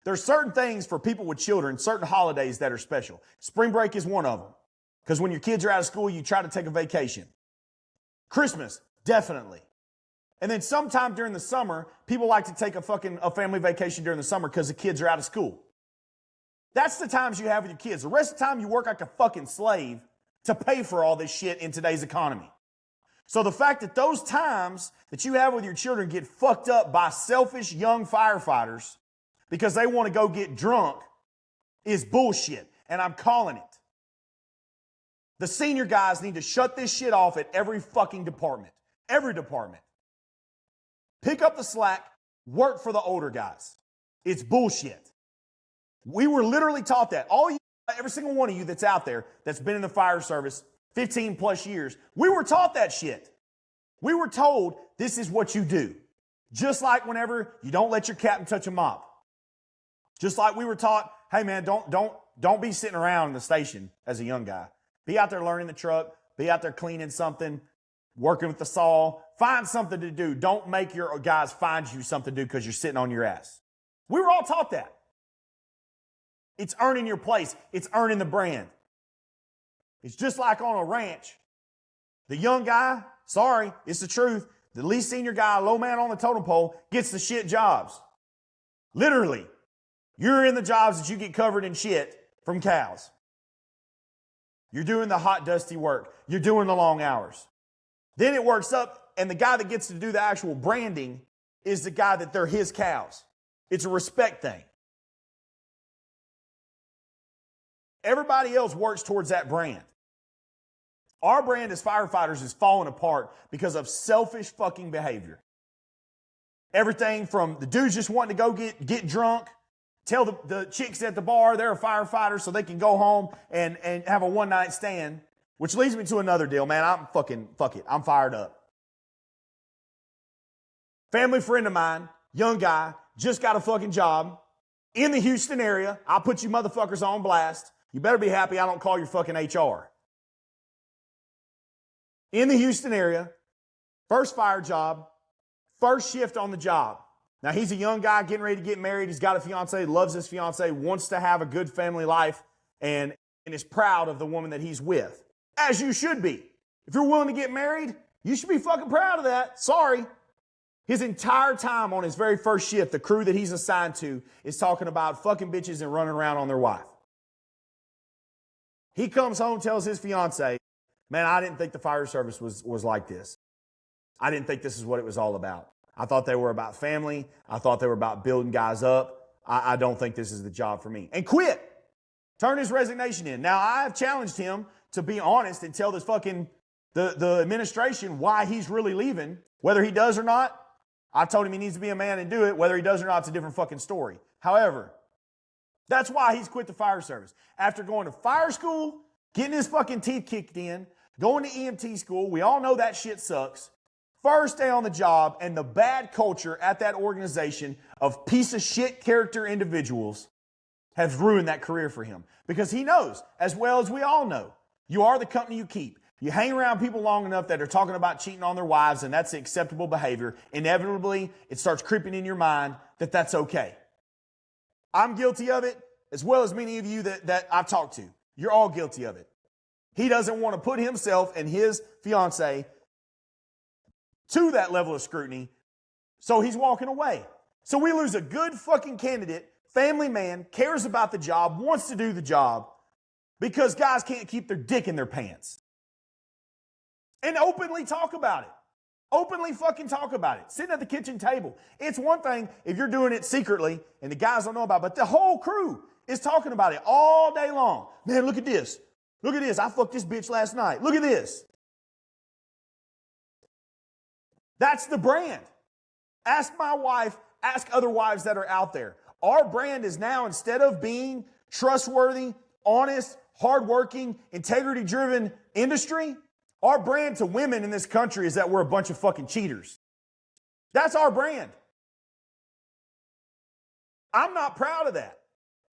There's certain things for people with children, certain holidays that are special. Spring break is one of them. Because when your kids are out of school, you try to take a vacation. Christmas, definitely. And then sometime during the summer, people like to take a family vacation during the summer because the kids are out of school. That's the times you have with your kids. The rest of the time you work like a fucking slave to pay for all this shit in today's economy. So the fact that those times that you have with your children get fucked up by selfish young firefighters because they want to go get drunk is bullshit. And I'm calling it. The senior guys need to shut this shit off at every fucking department. Every department. Pick up the slack. Work for the older guys. It's bullshit. We were literally taught that. Every single one of you that's out there that's been in the fire service 15 plus years, we were taught that shit. We were told this is what you do. Just like whenever you don't let your captain touch a mop. Just like we were taught, hey man, don't be sitting around in the station as a young guy. Be out there learning the truck, be out there cleaning something, working with the saw, find something to do. Don't make your guys find you something to do because you're sitting on your ass. We were all taught that. It's earning your place. It's earning the brand. It's just like on a ranch. The young guy, sorry, it's the truth. the least senior guy, low man on the totem pole, gets the shit jobs. Literally. You're in the jobs that you get covered in shit from cows. You're doing the hot, dusty work. You're doing the long hours. Then it works up, and the guy that gets to do the actual branding is the guy that they're his cows. It's a respect thing. Everybody else works towards that brand. Our brand as firefighters is falling apart because of selfish fucking behavior. Everything from the dudes just wanting to go get drunk, tell the chicks at the bar they're a firefighter so they can go home and have a one-night stand, which leads me to another deal, man. Fuck it. I'm fired up. Family friend of mine, young guy, just got a fucking job in the Houston area. I'll put you motherfuckers on blast. You better be happy I don't call your fucking HR. In the Houston area, first fire job, first shift on the job. Now, he's a young guy getting ready to get married. He's got a fiance, loves his fiance, wants to have a good family life, and is proud of the woman that he's with. As you should be. If you're willing to get married, you should be fucking proud of that. Sorry. His entire time on his very first shift, the crew that he's assigned to is talking about fucking bitches and running around on their wife. He comes home, tells his fiance, man, I didn't think the fire service was like this. I didn't think this is what it was all about. I thought they were about family. I thought they were about building guys up. I don't think this is the job for me. And quit. Turn his resignation in. Now, I have challenged him to be honest and tell this fucking, the administration why he's really leaving. Whether he does or not, I told him he needs to be a man and do it. Whether he does or not, it's a different fucking story. However, that's why he's quit the fire service. After going to fire school, getting his fucking teeth kicked in, going to EMT school, we all know that shit sucks. First day on the job, and the bad culture at that organization of piece of shit character individuals has ruined that career for him. Because he knows, as well as we all know, you are the company you keep. You hang around people long enough that are talking about cheating on their wives, and that's the acceptable behavior. Inevitably, it starts creeping in your mind that that's okay. I'm guilty of it, as well as many of you that I've talked to. You're all guilty of it. He doesn't want to put himself and his fiance to that level of scrutiny, so he's walking away. So we lose a good fucking candidate, family man, cares about the job, wants to do the job, because guys can't keep their dick in their pants. And openly talk about it. Openly fucking talk about it. Sitting at the kitchen table. It's one thing if you're doing it secretly and the guys don't know about it, but the whole crew is talking about it all day long. Man, look at this. Look at this. I fucked this bitch last night. Look at this. That's the brand. Ask my wife, ask other wives that are out there. Our brand is now, instead of being trustworthy, honest, hardworking, integrity-driven industry, our brand to women in this country is that we're a bunch of fucking cheaters. That's our brand. I'm not proud of that.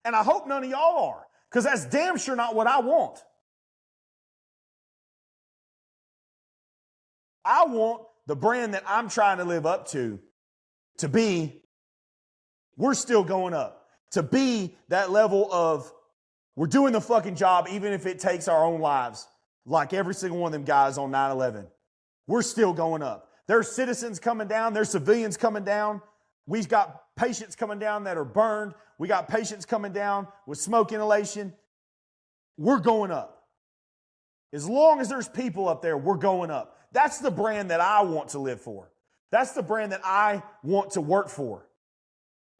And I hope none of y'all are, because that's damn sure not what I want. I want the brand that I'm trying to live up to be, we're still going up. To be that level of, we're doing the fucking job even if it takes our own lives. Like every single one of them guys on 9/11. We're still going up. There's citizens coming down. There's civilians coming down. We've got patients coming down that are burned. We got patients coming down with smoke inhalation. We're going up. As long as there's people up there, we're going up. That's the brand that I want to live for. That's the brand that I want to work for.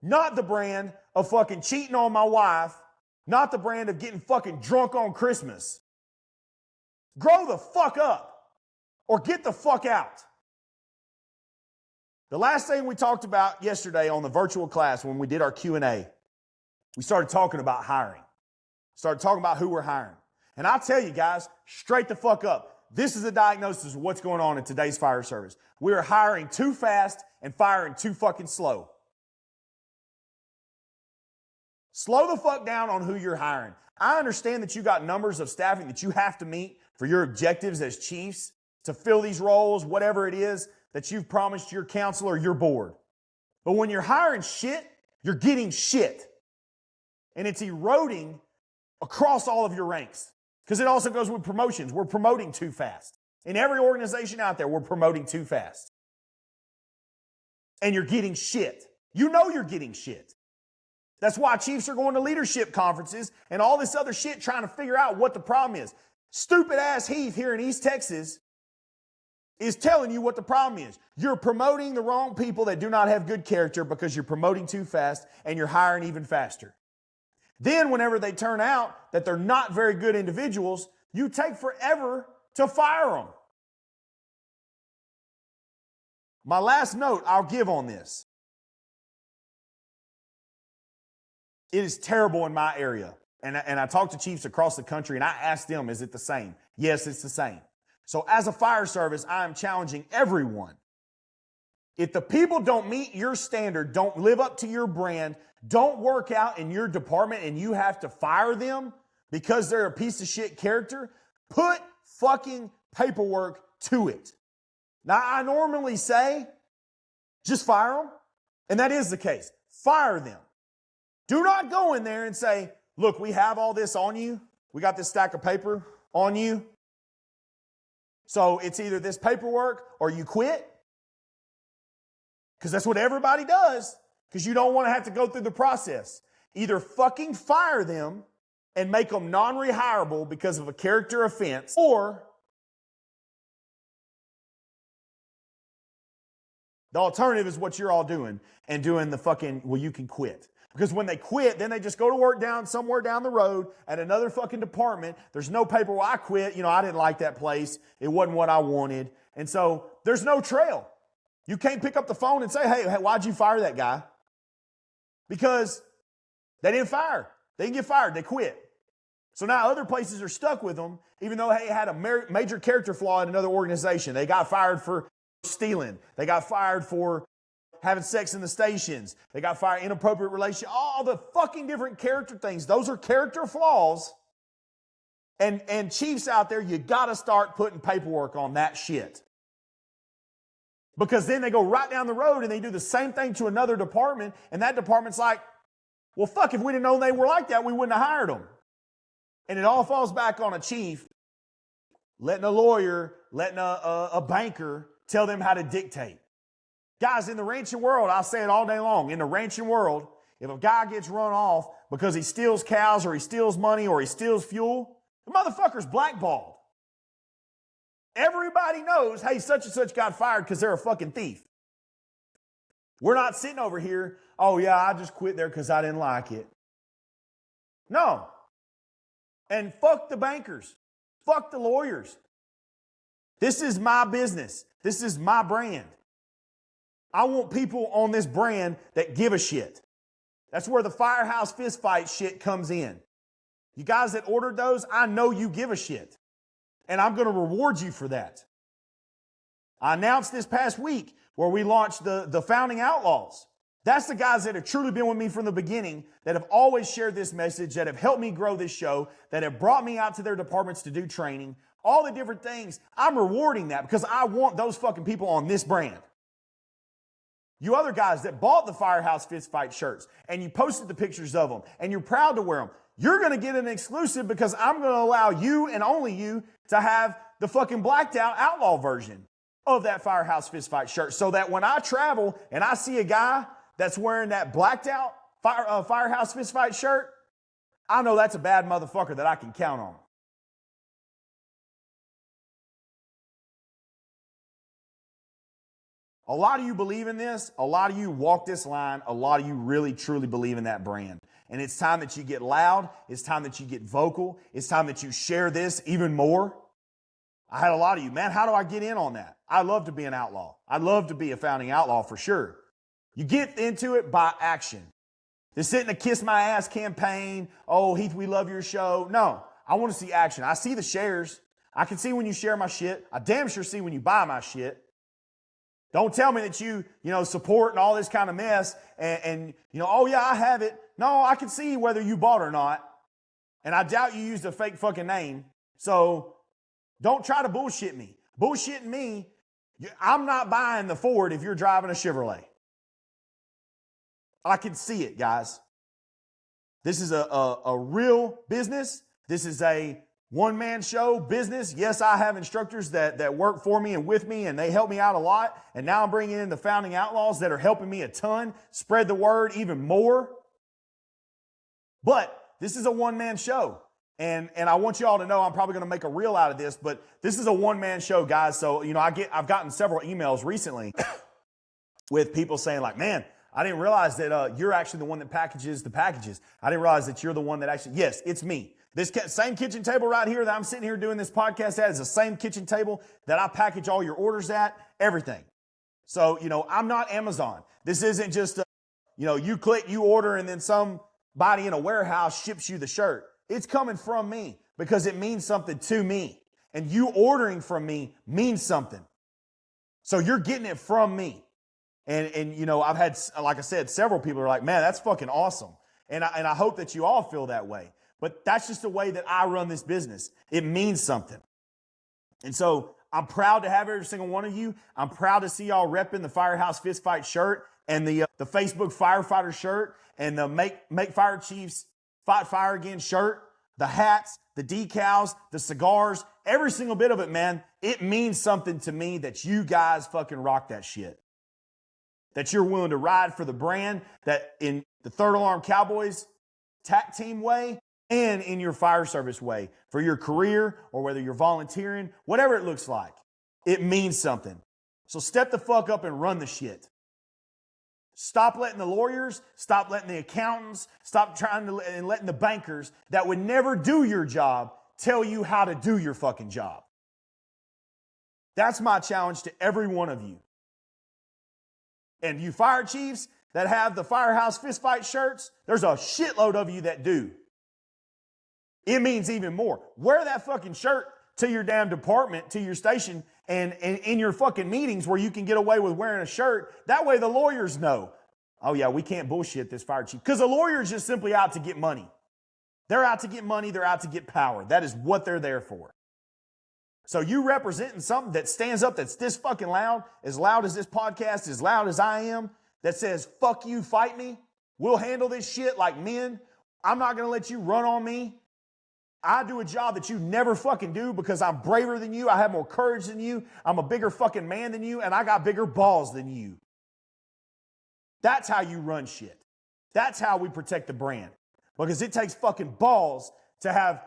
Not the brand of fucking cheating on my wife. Not the brand of getting fucking drunk on Christmas. Grow the fuck up or get the fuck out. The last thing we talked about yesterday on the virtual class when we did our Q&A, we started talking about hiring. Started talking about who we're hiring. And I'll tell you guys, straight the fuck up, this is a diagnosis of what's going on in today's fire service. We are hiring too fast and firing too fucking slow. Slow the fuck down on who you're hiring. I understand that you got numbers of staffing that you have to meet for your objectives as chiefs to fill these roles, whatever it is that you've promised your council or your board. But when you're hiring shit, you're getting shit. And it's eroding across all of your ranks. Because it also goes with promotions. We're promoting too fast. In every organization out there, we're promoting too fast. and you're getting shit. You know you're getting shit. That's why chiefs are going to leadership conferences and all this other shit trying to figure out what the problem is. Stupid ass Heath here in East Texas is telling you what the problem is. You're promoting the wrong people that do not have good character because you're promoting too fast and you're hiring even faster. Then whenever they turn out that they're not very good individuals, you take forever to fire them. My last note I'll give on this. It is terrible in my area. And I talk to chiefs across the country and I ask them, is it the same? Yes, it's the same. So as a fire service, I am challenging everyone. If the people don't meet your standard, don't live up to your brand, don't work out in your department and you have to fire them because they're a piece of shit character, put fucking paperwork to it. Now, I normally say, just fire them. And that is the case. Fire them. Do not go in there and say, look, we have all this on you. We got this stack of paper on you. So it's either this paperwork or you quit. Because that's what everybody does. Because you don't want to have to go through the process. Either fucking fire them and make them non-rehirable because of a character offense, or the alternative is what you're all doing and doing the fucking, well, you can quit. Because when they quit, then they just go to work somewhere down the road at another fucking department. There's no paper. Well, I quit. I didn't like that place. It wasn't what I wanted. And so there's no trail. You can't pick up the phone and say, hey, why'd you fire that guy? Because they didn't fire. They didn't get fired. They quit. So now other places are stuck with them, even though they had a major character flaw in another organization. They got fired for stealing. They got fired for having sex in the stations. They got fired, inappropriate relationship, all the fucking different character things. Those are character flaws. And chiefs out there, you got to start putting paperwork on that shit. Because then they go right down the road and they do the same thing to another department, and that department's like, well, fuck, if we'd have known they were like that, we wouldn't have hired them. And it all falls back on a chief letting a lawyer, letting a banker tell them how to dictate. Guys, in the ranching world, I'll say it all day long, in the ranching world, if a guy gets run off because he steals cows or he steals money or he steals fuel, the motherfucker's blackballed. Everybody knows, hey, such and such got fired because they're a fucking thief. We're not sitting over here, oh yeah, I just quit there because I didn't like it. No. And fuck the bankers. Fuck the lawyers. This is my business. This is my brand. I want people on this brand that give a shit. That's where the firehouse fistfight shit comes in. You guys that ordered those, I know you give a shit. And I'm going to reward you for that. I announced this past week where we launched the Founding Outlaws. That's the guys that have truly been with me from the beginning, that have always shared this message, that have helped me grow this show, that have brought me out to their departments to do training, all the different things. I'm rewarding that because I want those fucking people on this brand. You other guys that bought the Firehouse Fistfight shirts and you posted the pictures of them and you're proud to wear them, you're going to get an exclusive because I'm going to allow you and only you to have the fucking blacked out outlaw version of that Firehouse Fistfight shirt, so that when I travel and I see a guy that's wearing that blacked out Firehouse Fistfight shirt, I know that's a bad motherfucker that I can count on. A lot of you believe in this. A lot of you walk this line. A lot of you really, truly believe in that brand. And it's time that you get loud. It's time that you get vocal. It's time that you share this even more. I had a lot of you, man, how do I get in on that? I'd love to be an outlaw. I'd love to be a founding outlaw for sure. You get into it by action. This isn't a kiss my ass campaign. Oh, Heath, we love your show. No, I want to see action. I see the shares. I can see when you share my shit. I damn sure see when you buy my shit. Don't tell me that you support and all this kind of mess and oh yeah, I have it. No, I can see whether you bought or not. And I doubt you used a fake fucking name. So don't try to bullshit me. Bullshitting me, I'm not buying the Ford if you're driving a Chevrolet. I can see it, guys. This is a real business. This is a one-man show business. Yes, I have instructors that work for me and with me, and they help me out a lot. And now I'm bringing in the Founding Outlaws that are helping me a ton, spread the word even more. But this is a one-man show. And I want you all to know, I'm probably going to make a reel out of this, but this is a one-man show, guys. So, you know, I've gotten several emails recently with people saying like, man, I didn't realize that you're actually the one that packages the packages. I didn't realize that you're the one that actually, yes, it's me. This same kitchen table right here that I'm sitting here doing this podcast at is the same kitchen table that I package all your orders at, everything. So, you know, I'm not Amazon. This isn't just, you know, you click, you order, and then somebody in a warehouse ships you the shirt. It's coming from me because it means something to me. And you ordering from me means something. So you're getting it from me. And you know, I've had, like I said, several people are like, man, that's fucking awesome. And I hope that you all feel that way. But that's just the way that I run this business. It means something. And so I'm proud to have every single one of you. I'm proud to see y'all repping the Firehouse Fist Fight shirt and the Facebook firefighter shirt and the Make Fire Chiefs Fight Fire Again shirt, the hats, the decals, the cigars, every single bit of it, man. It means something to me that you guys fucking rock that shit. That you're willing to ride for the brand, that in the Third Alarm Cowboys TAC team way and in your fire service way for your career or whether you're volunteering, whatever it looks like. It means something. So step the fuck up and run the shit. Stop letting the lawyers, stop letting the accountants, stop trying to and letting the bankers that would never do your job tell you how to do your fucking job. That's my challenge to every one of you. And you fire chiefs that have the Firehouse Fist Fight shirts, there's a shitload of you that do. It means even more. Wear that fucking shirt to your damn department, to your station, and in your fucking meetings where you can get away with wearing a shirt. That way the lawyers know, oh yeah, we can't bullshit this fire chief. Because the lawyer is just simply out to get money. They're out to get money. They're out to get power. That is what they're there for. So you representing something that stands up that's this fucking loud as this podcast, as loud as I am, that says, fuck you, fight me. We'll handle this shit like men. I'm not going to let you run on me. I do a job that you never fucking do because I'm braver than you. I have more courage than you. I'm a bigger fucking man than you, and I got bigger balls than you. That's how you run shit. That's how we protect the brand. Because it takes fucking balls to have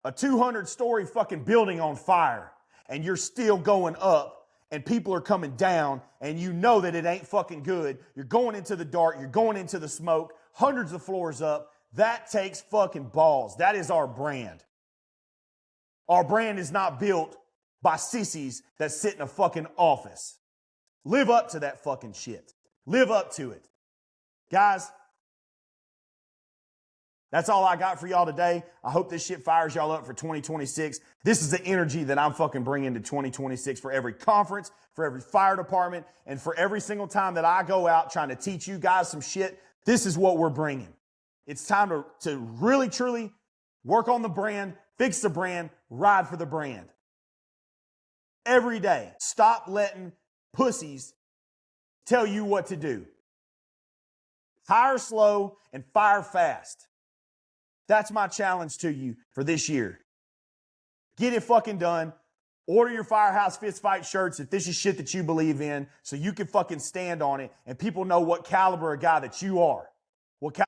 a 200-story fucking building on fire, and you're still going up, and people are coming down, and you know that it ain't fucking good. You're going into the dark. You're going into the smoke. Hundreds of floors up. That takes fucking balls. That is our brand. Our brand is not built by sissies that sit in a fucking office. Live up to that fucking shit. Live up to it. Guys, that's all I got for y'all today. I hope this shit fires y'all up for 2026. This is the energy that I'm fucking bringing to 2026 for every conference, for every fire department, and for every single time that I go out trying to teach you guys some shit. This is what we're bringing. It's time to really, truly work on the brand, fix the brand, ride for the brand. Every day, stop letting pussies tell you what to do. Hire slow and fire fast. That's my challenge to you for this year. Get it fucking done. Order your Firehouse Fist Fight shirts if this is shit that you believe in so you can fucking stand on it and people know what caliber of guy that you are. What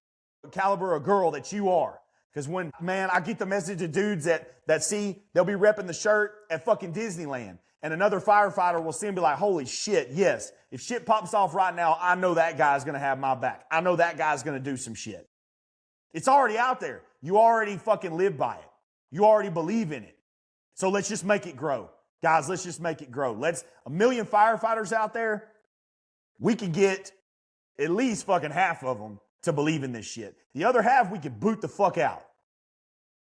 caliber of girl that you are. Because when, man, I get the message of dudes that see, they'll be repping the shirt at fucking Disneyland. And another firefighter will see and be like, holy shit, yes. If shit pops off right now, I know that guy's going to have my back. I know that guy's going to do some shit. It's already out there. You already fucking live by it. You already believe in it. So let's just make it grow. Guys, let's just make it grow. Let's, 1 million firefighters out there, we can get at least fucking half of them to believe in this shit. The other half, we can boot the fuck out.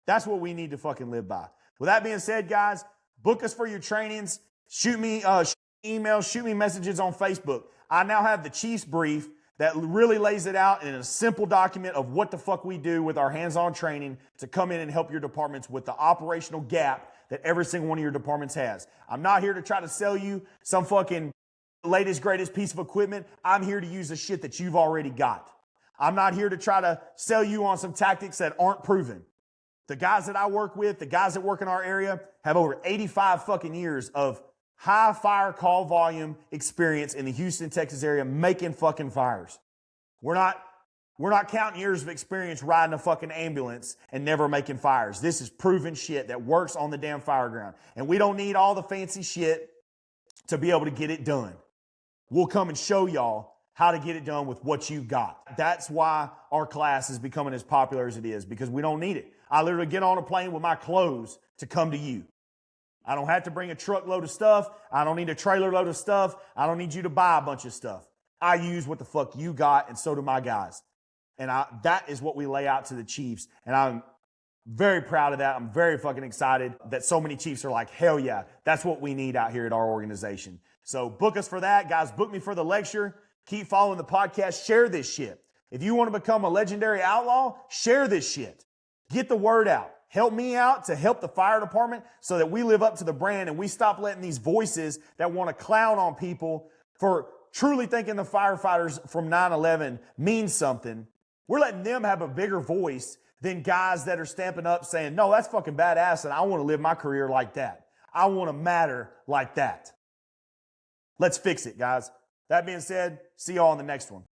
That's what we need to fucking live by. With that being said, guys, book us for your trainings. Shoot me emails, shoot me messages on Facebook. I now have the Chiefs brief that really lays it out in a simple document of what the fuck we do with our hands-on training to come in and help your departments with the operational gap that every single one of your departments has. I'm not here to try to sell you some fucking latest, greatest piece of equipment. I'm here to use the shit that you've already got. I'm not here to try to sell you on some tactics that aren't proven. The guys that I work with, the guys that work in our area have over 85 fucking years of high fire call volume experience in the Houston, Texas area making fucking fires. We're not counting years of experience riding a fucking ambulance and never making fires. This is proven shit that works on the damn fire ground. And we don't need all the fancy shit to be able to get it done. We'll come and show y'all how to get it done with what you got. That's why our class is becoming as popular as it is, because we don't need it. I literally get on a plane with my clothes to come to you. I don't have to bring a truckload of stuff. I don't need a trailer load of stuff. I don't need you to buy a bunch of stuff. I use what the fuck you got, and so do my guys. And that is what we lay out to the Chiefs. And I'm very proud of that. I'm very fucking excited that so many Chiefs are like, hell yeah, that's what we need out here at our organization. So book us for that. Guys, book me for the lecture. Keep following the podcast. Share this shit. If you want to become a legendary outlaw, share this shit. Get the word out. Help me out to help the fire department so that we live up to the brand and we stop letting these voices that want to clown on people for truly thinking the firefighters from 9/11 mean something. We're letting them have a bigger voice than guys that are stamping up saying, no, that's fucking badass and I want to live my career like that. I want to matter like that. Let's fix it, guys. That being said, see y'all on the next one.